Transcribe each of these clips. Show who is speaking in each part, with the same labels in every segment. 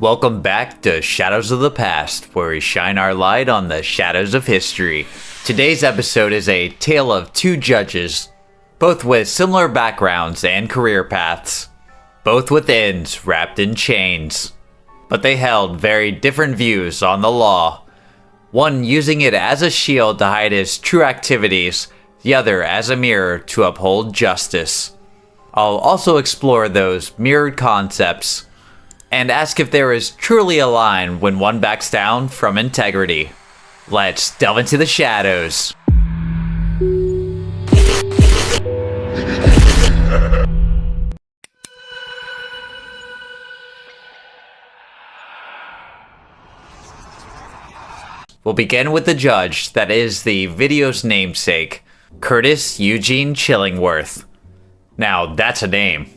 Speaker 1: Welcome back to Shadows of the Past, where we shine our light on the shadows of history. Today's episode is a tale of two judges, both with similar backgrounds and career paths, both with ends wrapped in chains. But they held very different views on the law, one using it as a shield to hide his true activities, the other as a mirror to uphold justice. I'll also explore those mirrored concepts and ask if there is truly a line when one backs down from integrity. Let's delve into the shadows. We'll begin with the judge that is the video's namesake, Curtis Eugene Chillingworth. Now, that's a name.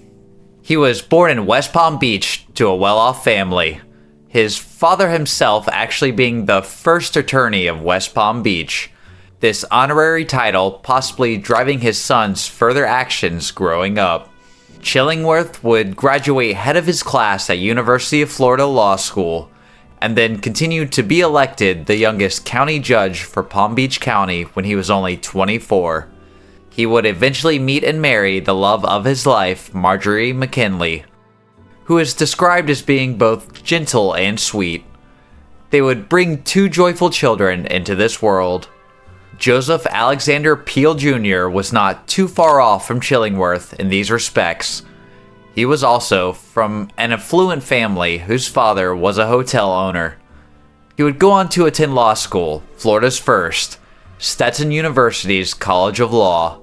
Speaker 1: He was born in West Palm Beach to a well-off family, his father himself actually being the first attorney of West Palm Beach, this honorary title possibly driving his son's further actions growing up. Chillingworth would graduate head of his class at University of Florida Law School, and then continued to be elected the youngest county judge for Palm Beach County when he was only 24. He would eventually meet and marry the love of his life, Marjorie McKinley, who is described as being both gentle and sweet. They would bring two joyful children into this world. Joseph Alexander Peel Jr. was not too far off from Chillingworth in these respects. He was also from an affluent family whose father was a hotel owner. He would go on to attend law school, Florida's first, Stetson University's College of Law.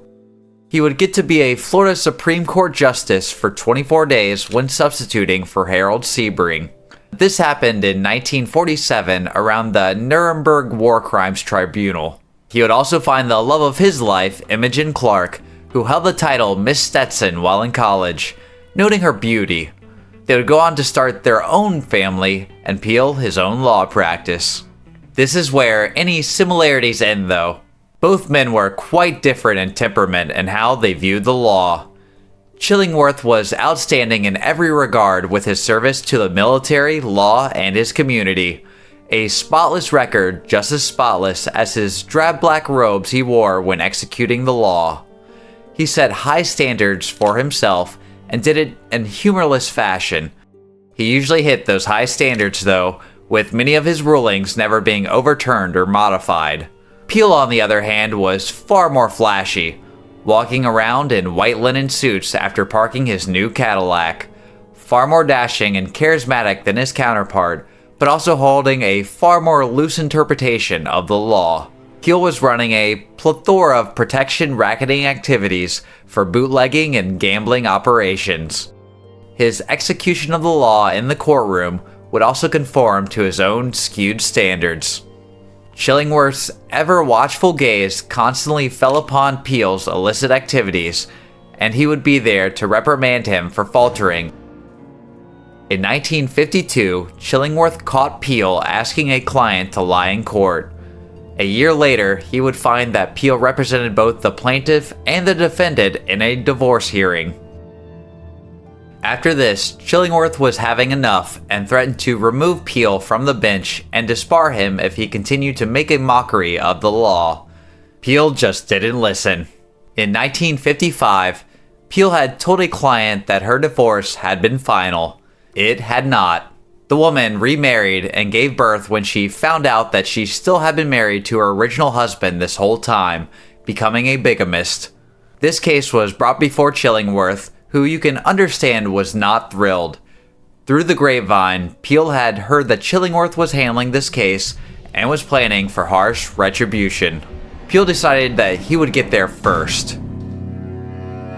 Speaker 1: He would get to be a Florida Supreme Court Justice for 24 days when substituting for Harold Sebring. This happened in 1947 around the Nuremberg War Crimes Tribunal. He would also find the love of his life, Imogen Clark, who held the title Miss Stetson while in college, noting her beauty. They would go on to start their own family and Peel his own law practice. This is where any similarities end though. Both men were quite different in temperament and how they viewed the law. Chillingworth was outstanding in every regard with his service to the military, law, and his community. A spotless record, just as spotless as his drab black robes he wore when executing the law. He set high standards for himself and did it in humorless fashion. He usually hit those high standards though, with many of his rulings never being overturned or modified. Peel, on the other hand, was far more flashy, walking around in white linen suits after parking his new Cadillac, far more dashing and charismatic than his counterpart, but also holding a far more loose interpretation of the law. Peel was running a plethora of protection racketing activities for bootlegging and gambling operations. His execution of the law in the courtroom would also conform to his own skewed standards. Chillingworth's ever-watchful gaze constantly fell upon Peel's illicit activities, and he would be there to reprimand him for faltering. In 1952, Chillingworth caught Peel asking a client to lie in court. A year later, he would find that Peel represented both the plaintiff and the defendant in a divorce hearing. After this, Chillingworth was having enough and threatened to remove Peel from the bench and disbar him if he continued to make a mockery of the law. Peel just didn't listen. In 1955, Peel had told a client that her divorce had been final. It had not. The woman remarried and gave birth when she found out that she still had been married to her original husband this whole time, becoming a bigamist. This case was brought before Chillingworth, who you can understand was not thrilled. Through the grapevine, Peel had heard that Chillingworth was handling this case and was planning for harsh retribution. Peel decided that he would get there first.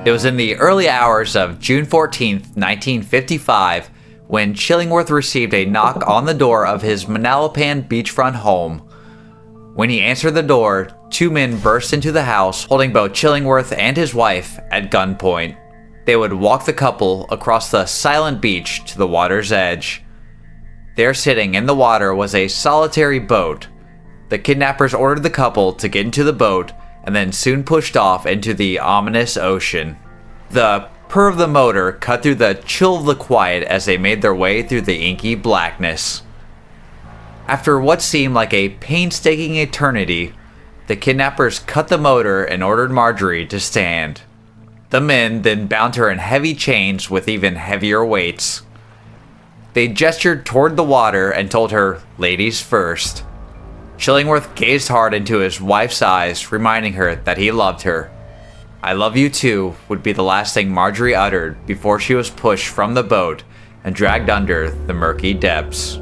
Speaker 1: It was in the early hours of June 14, 1955, when Chillingworth received a knock on the door of his Manalapan beachfront home. When he answered the door, two men burst into the house holding both Chillingworth and his wife at gunpoint. They would walk the couple across the silent beach to the water's edge. There, sitting in the water, was a solitary boat. The kidnappers ordered the couple to get into the boat and then soon pushed off into the ominous ocean. The purr of the motor cut through the chill of the quiet as they made their way through the inky blackness. After what seemed like a painstaking eternity, the kidnappers cut the motor and ordered Marjorie to stand. The men then bound her in heavy chains with even heavier weights. They gestured toward the water and told her, "Ladies first." Chillingworth gazed hard into his wife's eyes, reminding her that he loved her. "I love you too" would be the last thing Marjorie uttered before she was pushed from the boat and dragged under the murky depths.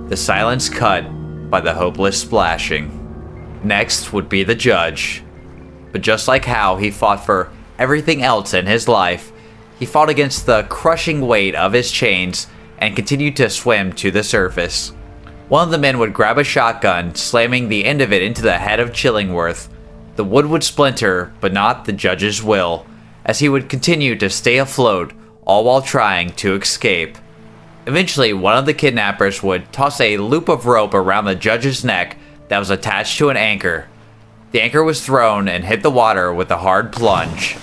Speaker 1: The silence cut by the hopeless splashing. Next would be the judge. But just like how he fought for everything else in his life, he fought against the crushing weight of his chains and continued to swim to the surface. One of the men would grab a shotgun, slamming the end of it into the head of Chillingworth. The wood would splinter, but not the judge's will, as he would continue to stay afloat, all while trying to escape. Eventually, one of the kidnappers would toss a loop of rope around the judge's neck that was attached to an anchor. The anchor was thrown and hit the water with a hard plunge.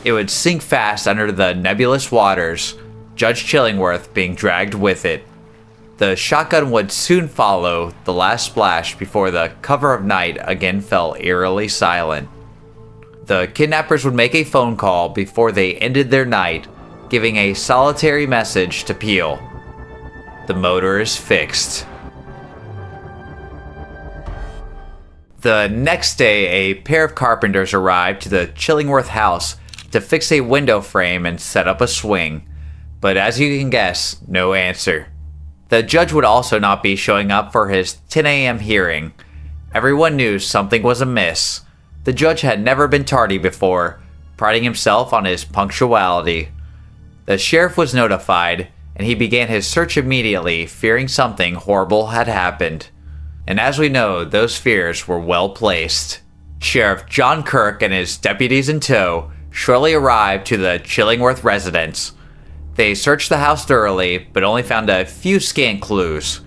Speaker 1: It would sink fast under the nebulous waters, Judge Chillingworth being dragged with it. The shotgun would soon follow the last splash before the cover of night again fell eerily silent. The kidnappers would make a phone call before they ended their night, giving a solitary message to Peel. "The motor is fixed." The next day, a pair of carpenters arrived to the Chillingworth house to fix a window frame and set up a swing. But as you can guess, no answer. The judge would also not be showing up for his 10 a.m. hearing. Everyone knew something was amiss. The judge had never been tardy before, priding himself on his punctuality. The sheriff was notified, and he began his search immediately, fearing something horrible had happened. And as we know, those fears were well placed. Sheriff John Kirk and his deputies in tow shortly arrived to the Chillingworth residence. They searched the house thoroughly, but only found a few scant clues.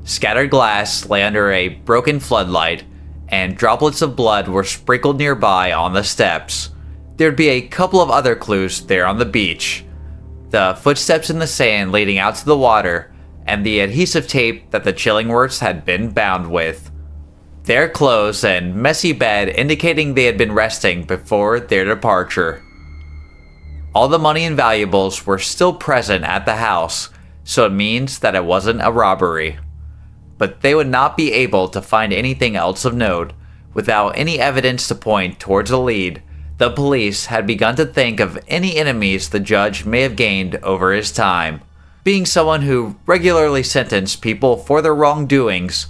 Speaker 1: Scattered glass lay under a broken floodlight, and droplets of blood were sprinkled nearby on the steps. There'd be a couple of other clues there on the beach. The footsteps in the sand leading out to the water, and the adhesive tape that the Chillingworths had been bound with. Their clothes and messy bed indicating they had been resting before their departure. All the money and valuables were still present at the house, so it means that it wasn't a robbery. But they would not be able to find anything else of note. Without any evidence to point towards a lead, the police had begun to think of any enemies the judge may have gained over his time. Being someone who regularly sentenced people for their wrongdoings,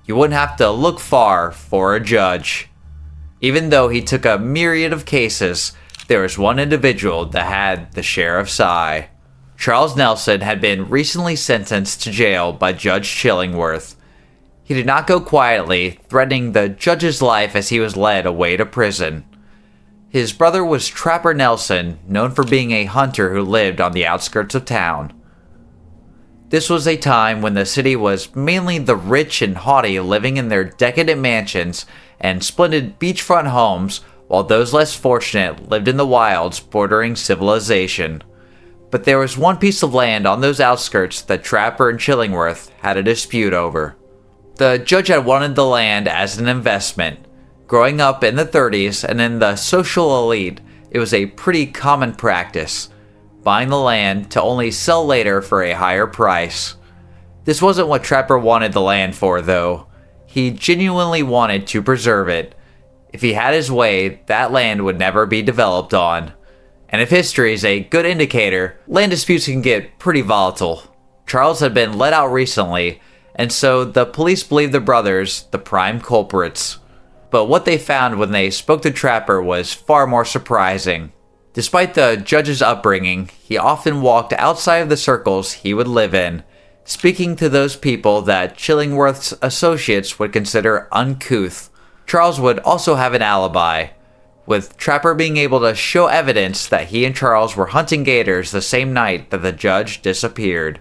Speaker 1: you wouldn't have to look far for a judge. Even though he took a myriad of cases, there was one individual that had the sheriff's eye. Charles Nelson had been recently sentenced to jail by Judge Chillingworth. He did not go quietly, threatening the judge's life as he was led away to prison. His brother was Trapper Nelson, known for being a hunter who lived on the outskirts of town. This was a time when the city was mainly the rich and haughty living in their decadent mansions and splendid beachfront homes, while those less fortunate lived in the wilds bordering civilization. But there was one piece of land on those outskirts that Trapper and Chillingworth had a dispute over. The judge had wanted the land as an investment. Growing up in the 30s and in the social elite, it was a pretty common practice, buying the land to only sell later for a higher price. This wasn't what Trapper wanted the land for, though. He genuinely wanted to preserve it. If he had his way, that land would never be developed on. And if history is a good indicator, land disputes can get pretty volatile. Charles had been let out recently, and so the police believed the brothers the prime culprits. But what they found when they spoke to Trapper was far more surprising. Despite the judge's upbringing, he often walked outside of the circles he would live in, speaking to those people that Chillingworth's associates would consider uncouth. Charles would also have an alibi, with Trapper being able to show evidence that he and Charles were hunting gators the same night that the judge disappeared.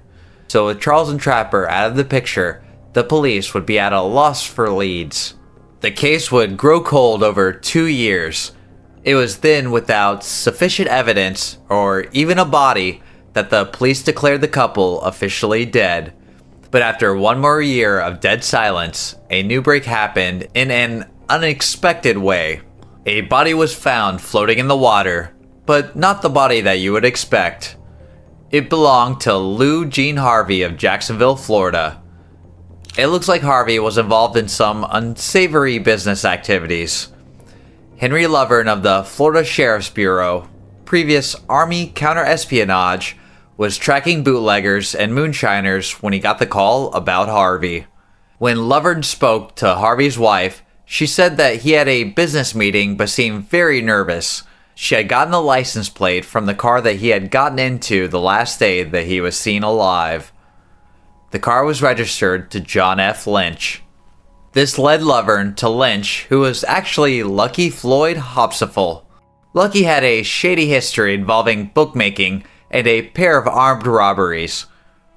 Speaker 1: So with Charles and Trapper out of the picture, the police would be at a loss for leads. The case would grow cold over 2 years. It was then without sufficient evidence or even a body that the police declared the couple officially dead. But after one more year of dead silence, a new break happened in an unexpected way. A body was found floating in the water, but not the body that you would expect. It belonged to Lou Jean Harvey of Jacksonville, Florida. It looks like Harvey was involved in some unsavory business activities. Henry Lovern of the Florida Sheriff's Bureau, previous Army counter-espionage, was tracking bootleggers and moonshiners when he got the call about Harvey. When Lovern spoke to Harvey's wife, she said that he had a business meeting but seemed very nervous. She had gotten the license plate from the car that he had gotten into the last day that he was seen alive. The car was registered to John F. Lynch. This led Lovern to Lynch, who was actually Lucky Floyd Hopsiful. Lucky had a shady history involving bookmaking and a pair of armed robberies.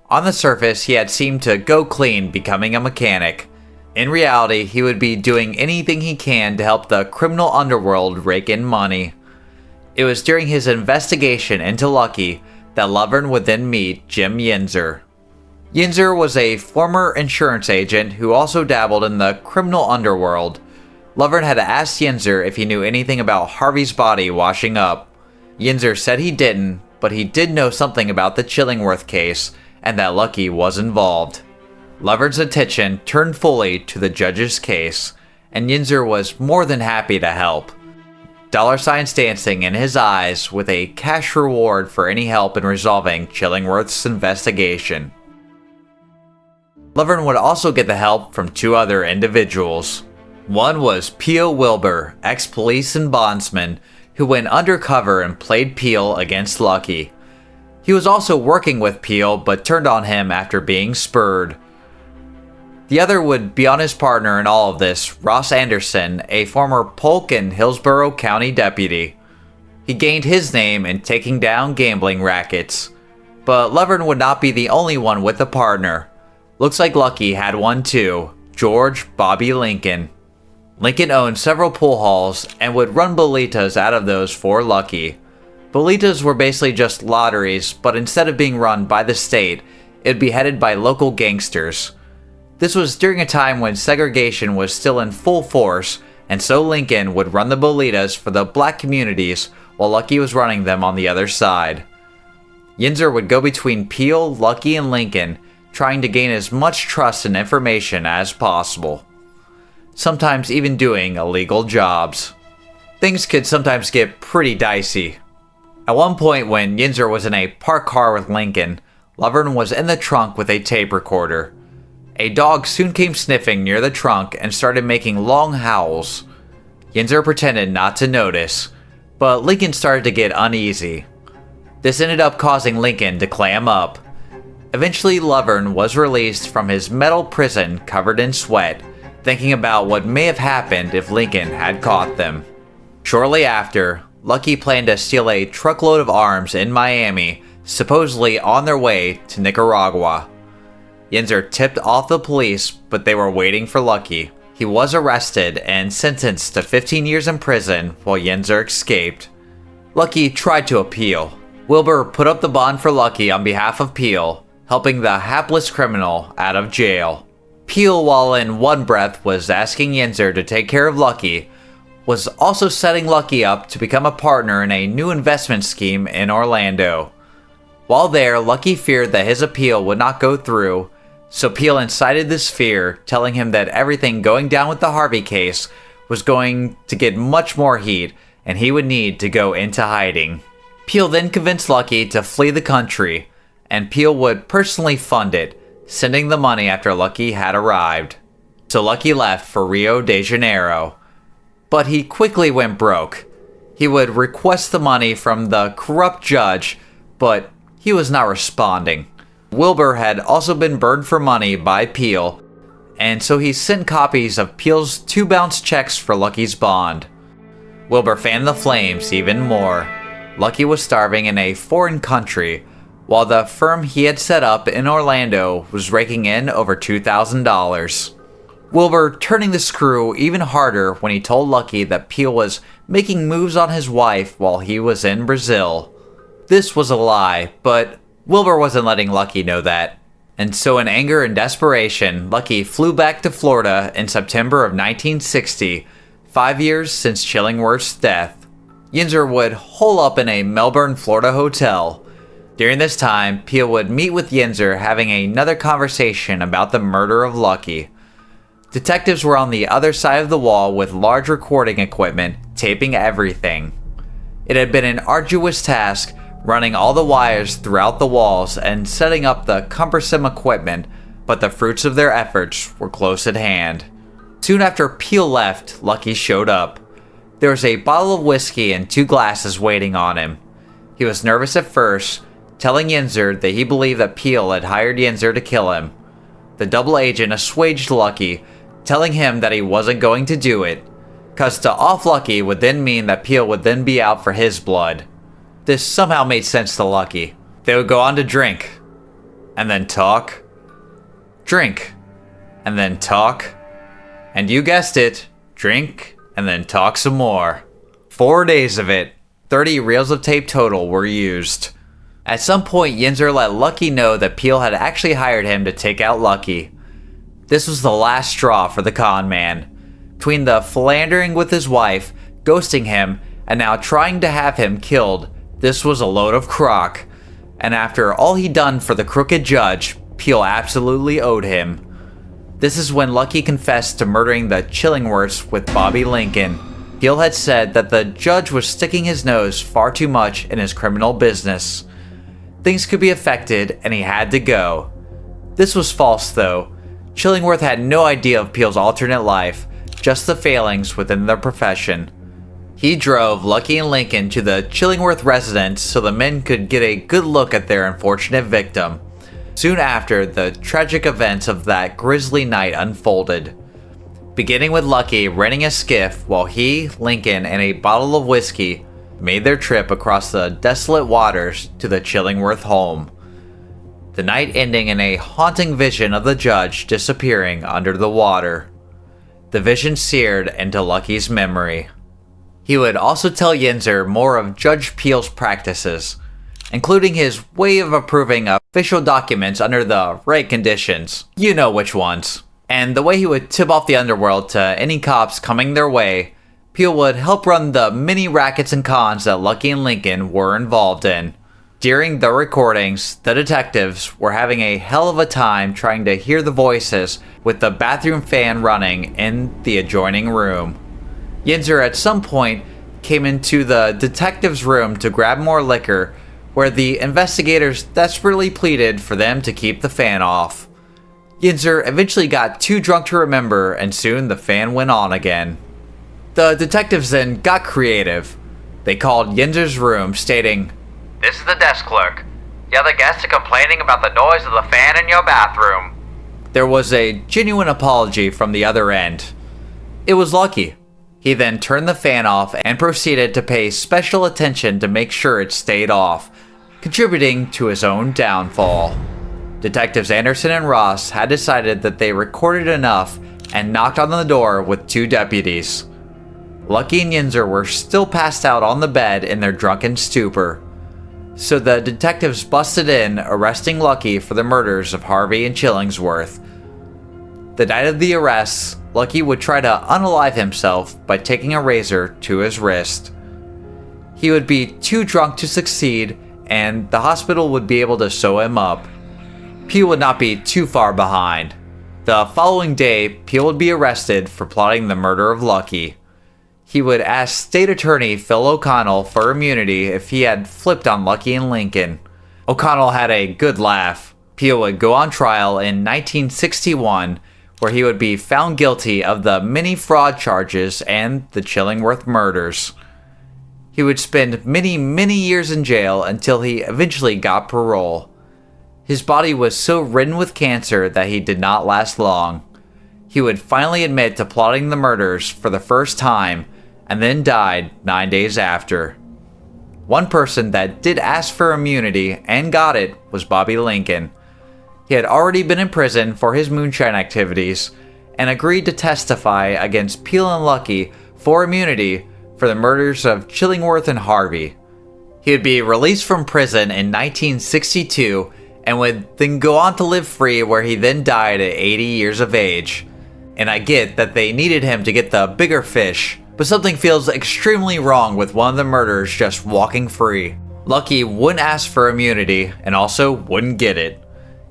Speaker 1: On the surface, he had seemed to go clean becoming a mechanic. In reality, he would be doing anything he can to help the criminal underworld rake in money. It was during his investigation into Lucky that Lovern would then meet Jim Yinzer. Yinzer was a former insurance agent who also dabbled in the criminal underworld. Lovern had asked Yinzer if he knew anything about Harvey's body washing up. Yinzer said he didn't, but he did know something about the Chillingworth case and that Lucky was involved. Lovern's attention turned fully to the judge's case, and Yinzer was more than happy to help. Dollar signs dancing in his eyes with a cash reward for any help in resolving Chillingworth's investigation. Lovern would also get the help from two other individuals. One was Peel Wilbur, ex-police and bondsman, who went undercover and played Peel against Lucky. He was also working with Peel, but turned on him after being spurred. The other would be on his partner in all of this, Ross Anderson, a former Polk and Hillsborough County deputy. He gained his name in taking down gambling rackets. But Lovern would not be the only one with a partner. Looks like Lucky had one too, George Bobby Lincoln. Lincoln owned several pool halls and would run bolitas out of those for Lucky. Bolitas were basically just lotteries, but instead of being run by the state, it would be headed by local gangsters. This was during a time when segregation was still in full force, and so Lincoln would run the bolitas for the black communities while Lucky was running them on the other side. Yinzer would go between Peel, Lucky, and Lincoln, trying to gain as much trust and information as possible. Sometimes even doing illegal jobs. Things could sometimes get pretty dicey. At one point when Yinzer was in a parked car with Lincoln, Lovern was in the trunk with a tape recorder. A dog soon came sniffing near the trunk and started making long howls. Yinzer pretended not to notice, but Lincoln started to get uneasy. This ended up causing Lincoln to clam up. Eventually, Lovern was released from his metal prison covered in sweat, thinking about what may have happened if Lincoln had caught them. Shortly after, Lucky planned to steal a truckload of arms in Miami, supposedly on their way to Nicaragua. Yinzer tipped off the police, but they were waiting for Lucky. He was arrested and sentenced to 15 years in prison while Yinzer escaped. Lucky tried to appeal. Wilbur put up the bond for Lucky on behalf of Peel, helping the hapless criminal out of jail. Peel, while in one breath was asking Yinzer to take care of Lucky, was also setting Lucky up to become a partner in a new investment scheme in Orlando. While there, Lucky feared that his appeal would not go through, so Peel incited this fear, telling him that everything going down with the Harvey case was going to get much more heat and he would need to go into hiding. Peel then convinced Lucky to flee the country, and Peel would personally fund it, sending the money after Lucky had arrived. So Lucky left for Rio de Janeiro. But he quickly went broke. He would request the money from the corrupt judge, but he was not responding. Wilbur had also been burned for money by Peel, and so he sent copies of Peel's 2 bounced checks for Lucky's bond. Wilbur fanned the flames even more. Lucky was starving in a foreign country, while the firm he had set up in Orlando was raking in over $2,000. Wilbur turning the screw even harder when he told Lucky that Peel was making moves on his wife while he was in Brazil. This was a lie, but Wilbur wasn't letting Lucky know that. And so in anger and desperation, Lucky flew back to Florida in September of 1960, 5 years since Chillingworth's death. Yinzer would hole up in a Melbourne, Florida hotel. During this time, Peel would meet with Yinzer having another conversation about the murder of Lucky. Detectives were on the other side of the wall with large recording equipment, taping everything. It had been an arduous task, running all the wires throughout the walls and setting up the cumbersome equipment, but the fruits of their efforts were close at hand. Soon after Peel left, Lucky showed up. There was a bottle of whiskey and 2 glasses waiting on him. He was nervous at first, telling Yinzer that he believed that Peel had hired Yinzer to kill him. The double agent assuaged Lucky, telling him that he wasn't going to do it, cause to off Lucky would then mean that Peel would then be out for his blood. This somehow made sense to Lucky. They would go on to drink, and then talk, drink, and then talk, and you guessed it, drink, and then talk some more. 4 days of it, 30 reels of tape total were used. At some point, Yinzer let Lucky know that Peel had actually hired him to take out Lucky. This was the last straw for the con man. Between the philandering with his wife, ghosting him, and now trying to have him killed, this was a load of crock. And after all he'd done for the crooked judge, Peel absolutely owed him. This is when Lucky confessed to murdering the Chillingworths with Bobby Lincoln. Peel had said that the judge was sticking his nose far too much in his criminal business. Things could be affected, and he had to go. This was false, though. Chillingworth had no idea of Peel's alternate life, just the failings within their profession. He drove Lucky and Lincoln to the Chillingworth residence so the men could get a good look at their unfortunate victim. Soon after, the tragic events of that grisly night unfolded. Beginning with Lucky renting a skiff while he, Lincoln, and a bottle of whiskey made their trip across the desolate waters to the Chillingworth home. The night ending in a haunting vision of the judge disappearing under the water. The vision seared into Lucky's memory. He would also tell Yinzer more of Judge Peel's practices, including his way of approving official documents under the right conditions. You know which ones. And the way he would tip off the underworld to any cops coming their way. Peel would help run the many rackets and cons that Lucky and Lincoln were involved in. During the recordings, the detectives were having a hell of a time trying to hear the voices with the bathroom fan running in the adjoining room. Yinzer at some point came into the detectives' room to grab more liquor, where the investigators desperately pleaded for them to keep the fan off. Yinzer eventually got too drunk to remember, and soon the fan went on again. The detectives then got creative. They called Yinzer's room, stating, "This is the desk clerk. The other guests are complaining about the noise of the fan in your bathroom." There was a genuine apology from the other end. It was Lucky. He then turned the fan off and proceeded to pay special attention to make sure it stayed off, contributing to his own downfall. Detectives Anderson and Ross had decided that they recorded enough and knocked on the door with 2 deputies. Lucky and Yinzer were still passed out on the bed in their drunken stupor. So the detectives busted in, arresting Lucky for the murders of Harvey and Chillingsworth. The night of the arrests, Lucky would try to unalive himself by taking a razor to his wrist. He would be too drunk to succeed, and the hospital would be able to sew him up. Peel would not be too far behind. The following day, Peel would be arrested for plotting the murder of Lucky. He would ask State Attorney Phil O'Connell for immunity if he had flipped on Lucky and Lincoln. O'Connell had a good laugh. Peel would go on trial in 1961, where he would be found guilty of the many fraud charges and the Chillingworth murders. He would spend many years in jail until he eventually got parole. His body was so ridden with cancer that he did not last long. He would finally admit to plotting the murders for the first time, and then died 9 days after. One person that did ask for immunity and got it was Bobby Lincoln. He had already been in prison for his moonshine activities, and agreed to testify against Peel and Lucky for immunity for the murders of Chillingworth and Harvey. He would be released from prison in 1962 and would then go on to live free, where he then died at 80 years of age. And I get that they needed him to get the bigger fish, but something feels extremely wrong with one of the murderers just walking free. Lucky wouldn't ask for immunity and also wouldn't get it.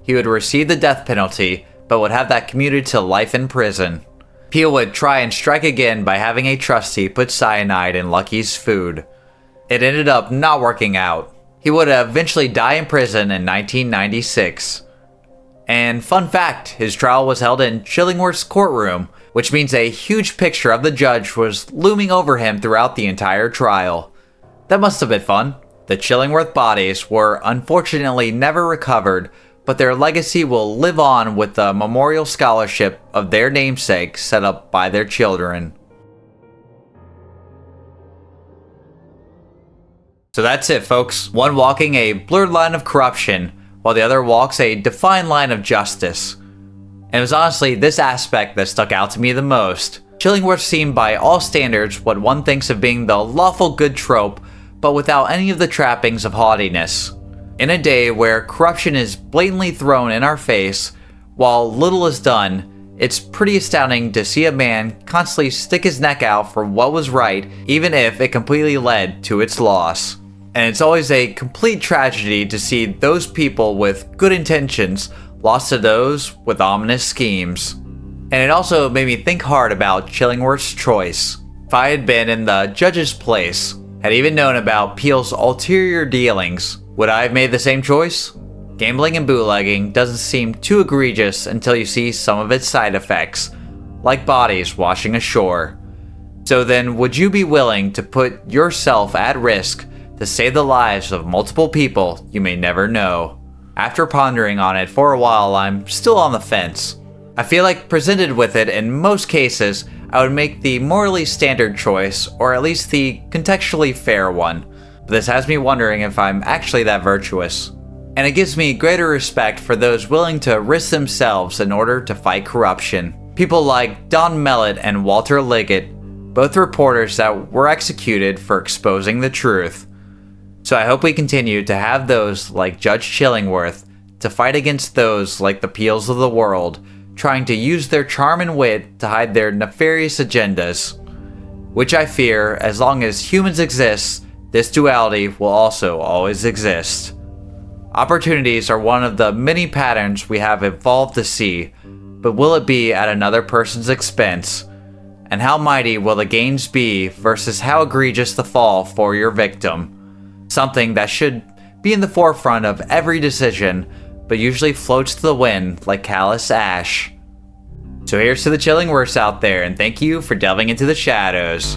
Speaker 1: He would receive the death penalty, but would have that commuted to life in prison. Peel would try and strike again by having a trustee put cyanide in Lucky's food. It ended up not working out. He would eventually die in prison in 1996. And fun fact, his trial was held in Chillingworth's courtroom, which means a huge picture of the judge was looming over him throughout the entire trial. That must have been fun. The Chillingworth bodies were unfortunately never recovered, but their legacy will live on with the memorial scholarship of their namesake set up by their children. So that's it, folks. One walking a blurred line of corruption, while the other walks a defined line of justice. And it was honestly this aspect that stuck out to me the most. Chillingworth seemed by all standards what one thinks of being the lawful good trope, but without any of the trappings of haughtiness. In a day where corruption is blatantly thrown in our face, while little is done, it's pretty astounding to see a man constantly stick his neck out for what was right, even if it completely led to its loss. And it's always a complete tragedy to see those people with good intentions lost to those with ominous schemes. And it also made me think hard about Chillingworth's choice. If I had been in the judge's place, had even known about Peel's ulterior dealings, would I have made the same choice? Gambling and bootlegging doesn't seem too egregious until you see some of its side effects, like bodies washing ashore. So then, would you be willing to put yourself at risk to save the lives of multiple people you may never know? After pondering on it for a while, I'm still on the fence. I feel like presented with it in most cases, I would make the morally standard choice, or at least the contextually fair one. But this has me wondering if I'm actually that virtuous. And it gives me greater respect for those willing to risk themselves in order to fight corruption. People like Don Mellett and Walter Liggett, both reporters that were executed for exposing the truth. So I hope we continue to have those like Judge Chillingworth to fight against those like the Peels of the world, trying to use their charm and wit to hide their nefarious agendas. Which I fear, as long as humans exist, this duality will also always exist. Opportunities are one of the many patterns we have evolved to see, but will it be at another person's expense? And how mighty will the gains be versus how egregious the fall for your victim? Something that should be in the forefront of every decision, but usually floats to the wind like callous ash. So here's to the Chillingworths out there, and thank you for delving into the shadows.